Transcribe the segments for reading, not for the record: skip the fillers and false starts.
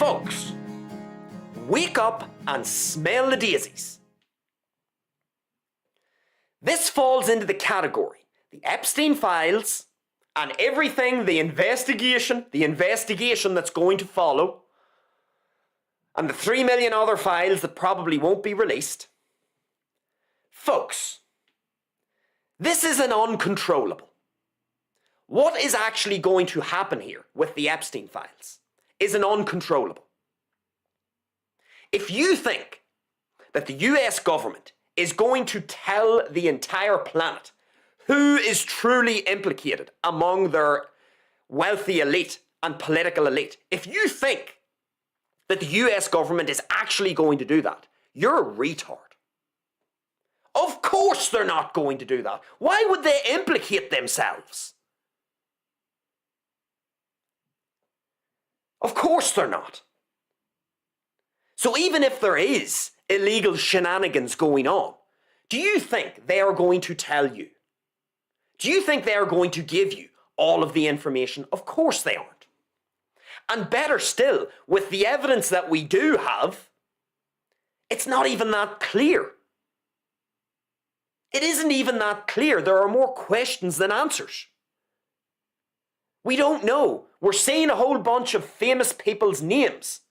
Folks, wake up and smell the daisies. This falls into the category, the Epstein files, and everything, the investigation that's going to follow, and the 3 million other files that probably won't be released. Folks, this is an uncontrollable. What is actually going to happen here with the Epstein files is an uncontrollable. If you think that the US government is going to tell the entire planet who is truly implicated among their wealthy elite and political elite, if you think that the US government is actually going to do that, you're a retard. Of course they're not going to do that. Why would they implicate themselves? Of course they're not. So even if there is illegal shenanigans going on, do you think they are going to tell you? Do you think they are going to give you all of the information? Of course they aren't. And better still, with the evidence that we do have, it's not even that clear. It isn't even that clear. There are more questions than answers. We don't know. We're seeing a whole bunch of famous people's names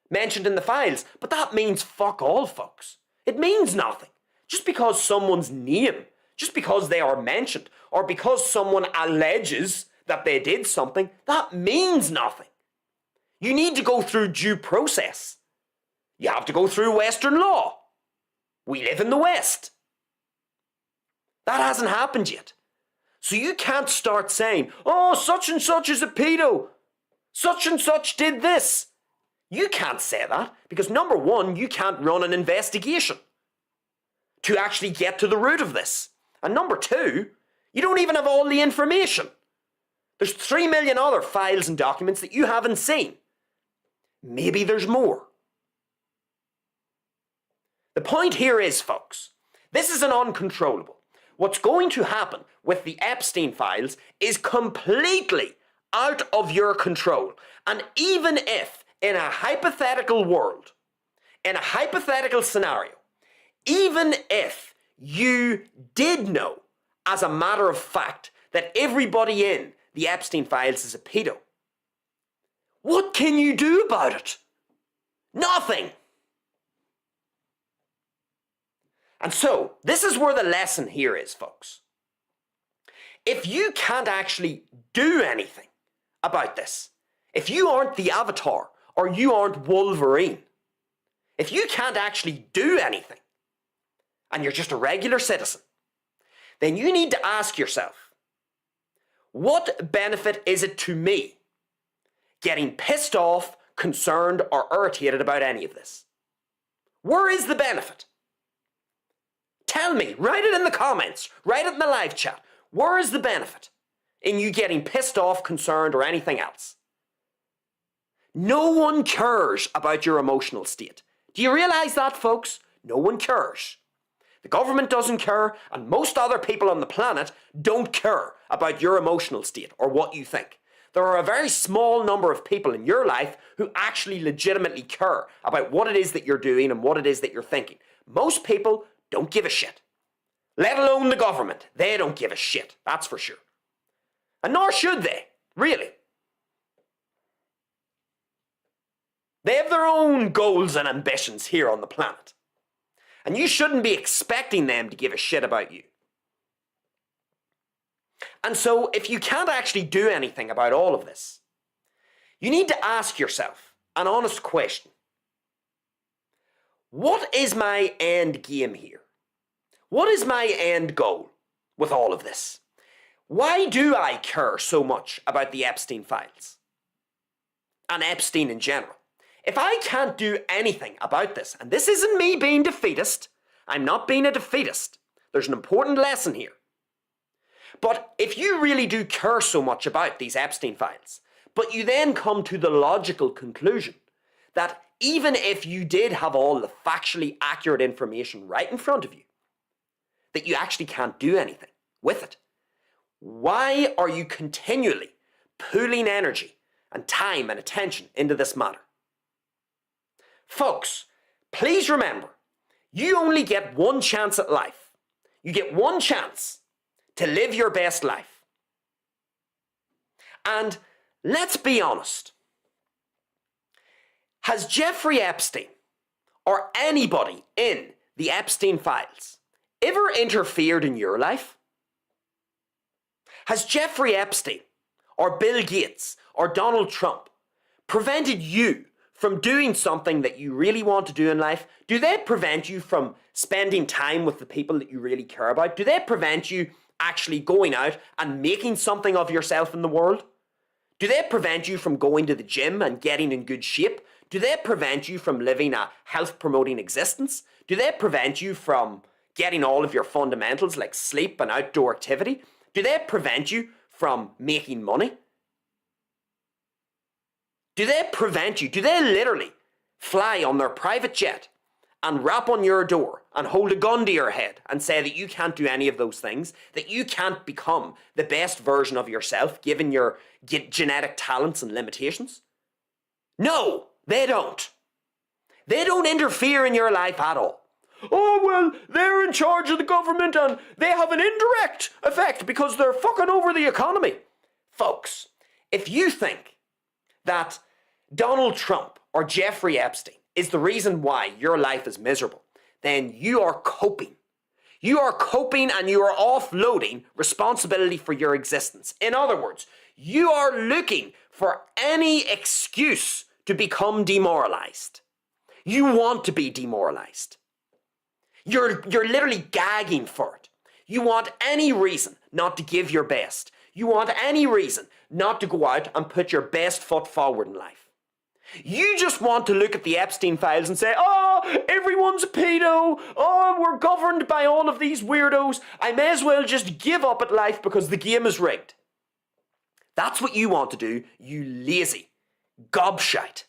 mentioned in the files, but that means fuck all, folks. It means nothing. Just because someone's name, just because they are mentioned, or because someone alleges that they did something, that means nothing. You need to go through due process. You have to go through Western law. We live in the West. That hasn't happened yet. So you can't start saying, oh, such and such is a pedo. Such and such did this. You can't say that because number one, you can't run an investigation to actually get to the root of this. And number two, you don't even have all the information. There's 3 million other files and documents that you haven't seen. Maybe there's more. The point here is, folks, this is an uncontrollable. What's going to happen with the Epstein files is completely out of your control. And even if, in a hypothetical world, in a hypothetical scenario, even if you did know, as a matter of fact, that everybody in the Epstein files is a pedo, what can you do about it? Nothing. And so, this is where the lesson here is, folks. If you can't actually do anything about this, if you aren't the Avatar or you aren't Wolverine, if you can't actually do anything and you're just a regular citizen, then you need to ask yourself, what benefit is it to me getting pissed off, concerned, or irritated about any of this? Where is the benefit? Tell me, write it in the comments, write it in the live chat. Where is the benefit in you getting pissed off, concerned, or anything else? No one cares about your emotional state. Do you realize that, folks? No one cares. The government doesn't care, and most other people on the planet don't care about your emotional state or what you think. There are a very small number of people in your life who actually legitimately care about what it is that you're doing and what it is that you're thinking. Most people don't give a shit. Let alone the government. They don't give a shit, that's for sure. And nor should they, really. They have their own goals and ambitions here on the planet. And you shouldn't be expecting them to give a shit about you. And so, if you can't actually do anything about all of this, you need to ask yourself an honest question. What is my end game here? What is my end goal with all of this? Why do I care so much about the Epstein files? And Epstein in general? If I can't do anything about this, and this isn't me being defeatist, I'm not being a defeatist. There's an important lesson here. But if you really do care so much about these Epstein files, but you then come to the logical conclusion that even if you did have all the factually accurate information right in front of you, that you actually can't do anything with it, why are you continually pooling energy and time and attention into this matter? Folks, please remember, you only get one chance at life. You get one chance to live your best life. And let's be honest. Has Jeffrey Epstein or anybody in the Epstein files ever interfered in your life? Has Jeffrey Epstein or Bill Gates or Donald Trump prevented you from doing something that you really want to do in life? Do they prevent you from spending time with the people that you really care about? Do they prevent you actually going out and making something of yourself in the world? Do they prevent you from going to the gym and getting in good shape? Do they prevent you from living a health-promoting existence? Do they prevent you from getting all of your fundamentals like sleep and outdoor activity? Do they prevent you from making money? Do they prevent you? Do they literally fly on their private jet and rap on your door and hold a gun to your head and say that you can't do any of those things, that you can't become the best version of yourself given your genetic talents and limitations? No, they don't. They don't interfere in your life at all. Oh, well, they're in charge of the government and they have an indirect effect because they're fucking over the economy. Folks, if you think that Donald Trump or Jeffrey Epstein is the reason why your life is miserable, then you are coping. You are coping and you are offloading responsibility for your existence. In other words, you are looking for any excuse to become demoralized. You want to be demoralized. You're literally gagging for it. You want any reason not to give your best. You want any reason not to go out and put your best foot forward in life. You just want to look at the Epstein files and say, oh, everyone's a pedo. Oh, we're governed by all of these weirdos. I may as well just give up at life because the game is rigged. That's what you want to do, you lazy gobshite.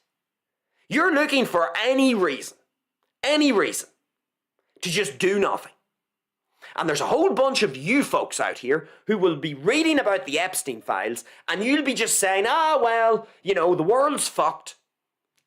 You're looking for any reason to just do nothing. And there's a whole bunch of you folks out here who will be reading about the Epstein files and you'll be just saying, well, you know, the world's fucked.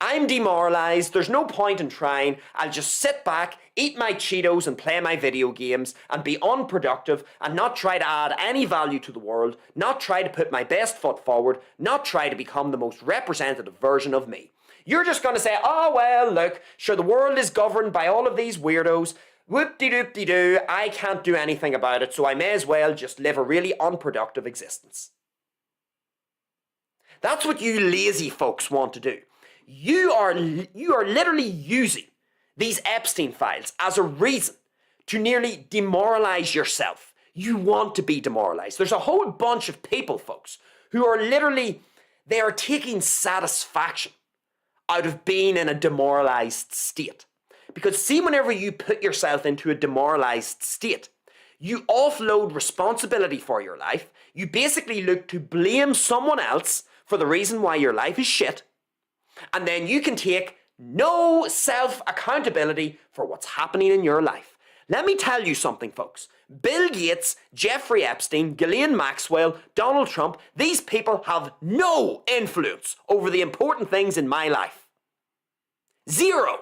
I'm demoralized. There's no point in trying. I'll just sit back, eat my Cheetos and play my video games and be unproductive and not try to add any value to the world, not try to put my best foot forward, not try to become the most representative version of me. You're just going to say, oh, well, look, sure, the world is governed by all of these weirdos. Whoop-de-doop-de-doo, I can't do anything about it, so I may as well just live a really unproductive existence. That's what you lazy folks want to do. You are literally using these Epstein files as a reason to nearly demoralize yourself. You want to be demoralized. There's a whole bunch of people, folks, who are literally, they are taking satisfaction out of being in a demoralized state. Because see, whenever you put yourself into a demoralized state, you offload responsibility for your life. You basically look to blame someone else for the reason why your life is shit. And then you can take no self-accountability for what's happening in your life. Let me tell you something, folks. Bill Gates, Jeffrey Epstein, Ghislaine Maxwell, Donald Trump, these people have no influence over the important things in my life. Zero.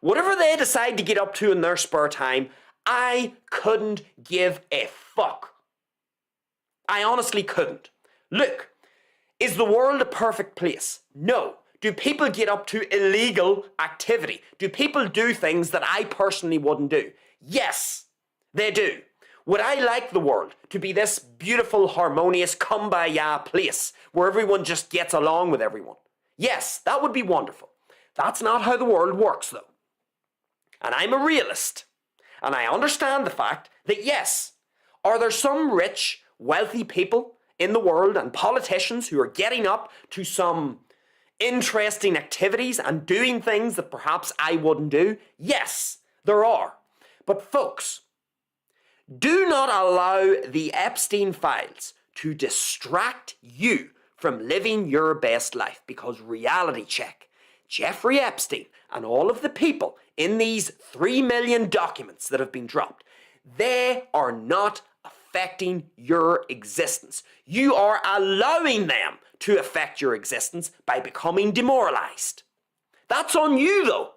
Whatever they decide to get up to in their spare time, I couldn't give a fuck. I honestly couldn't. Look, is the world a perfect place? No. Do people get up to illegal activity? Do people do things that I personally wouldn't do? Yes, they do. Would I like the world to be this beautiful, harmonious, kumbaya place where everyone just gets along with everyone? Yes, that would be wonderful. That's not how the world works, though. And I'm a realist. And I understand the fact that, yes, are there some rich, wealthy people in the world and politicians who are getting up to some interesting activities and doing things that perhaps I wouldn't do? Yes, there are. But folks, do not allow the Epstein files to distract you from living your best life, because reality check, Jeffrey Epstein and all of the people in these 3 million documents that have been dropped, they are not affecting your existence. You are allowing them to affect your existence by becoming demoralized. That's on you though.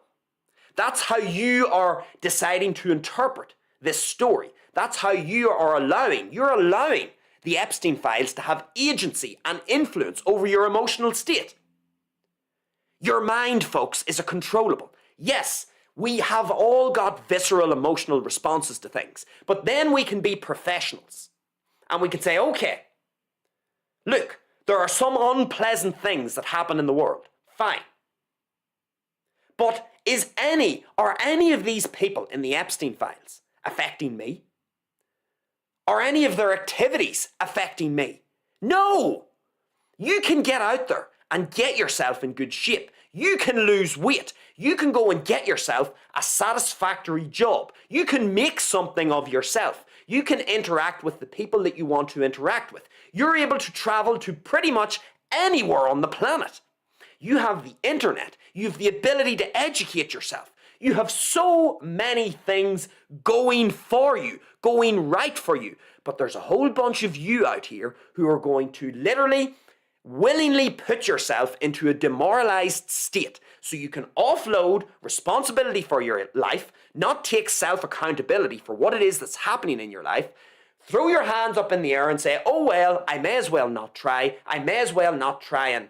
That's how you are deciding to interpret this story. That's how you're allowing the Epstein files to have agency and influence over your emotional state. Your mind, folks, is a controllable. Yes, we have all got visceral emotional responses to things, but then we can be professionals and we can say, okay, look, there are some unpleasant things that happen in the world. Fine. But are any of these people in the Epstein files affecting me? Are any of their activities affecting me? No! You can get out there and get yourself in good shape. You can lose weight. You can go and get yourself a satisfactory job. You can make something of yourself. You can interact with the people that you want to interact with. You're able to travel to pretty much anywhere on the planet. You have the internet. You have the ability to educate yourself. You have so many things going for you, going right for you. But there's a whole bunch of you out here who are going to literally, willingly put yourself into a demoralized state so you can offload responsibility for your life, not take self-accountability for what it is that's happening in your life, throw your hands up in the air and say, oh well, I may as well not try. I may as well not try and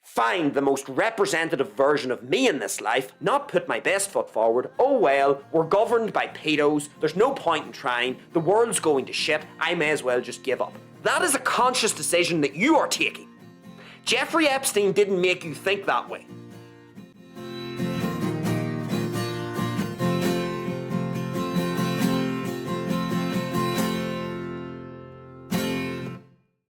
find the most representative version of me in this life, not put my best foot forward. Oh well, we're governed by pedos, there's no point in trying, the world's going to shit, I may as well just give up. That is a conscious decision that you are taking. Jeffrey Epstein didn't make you think that way.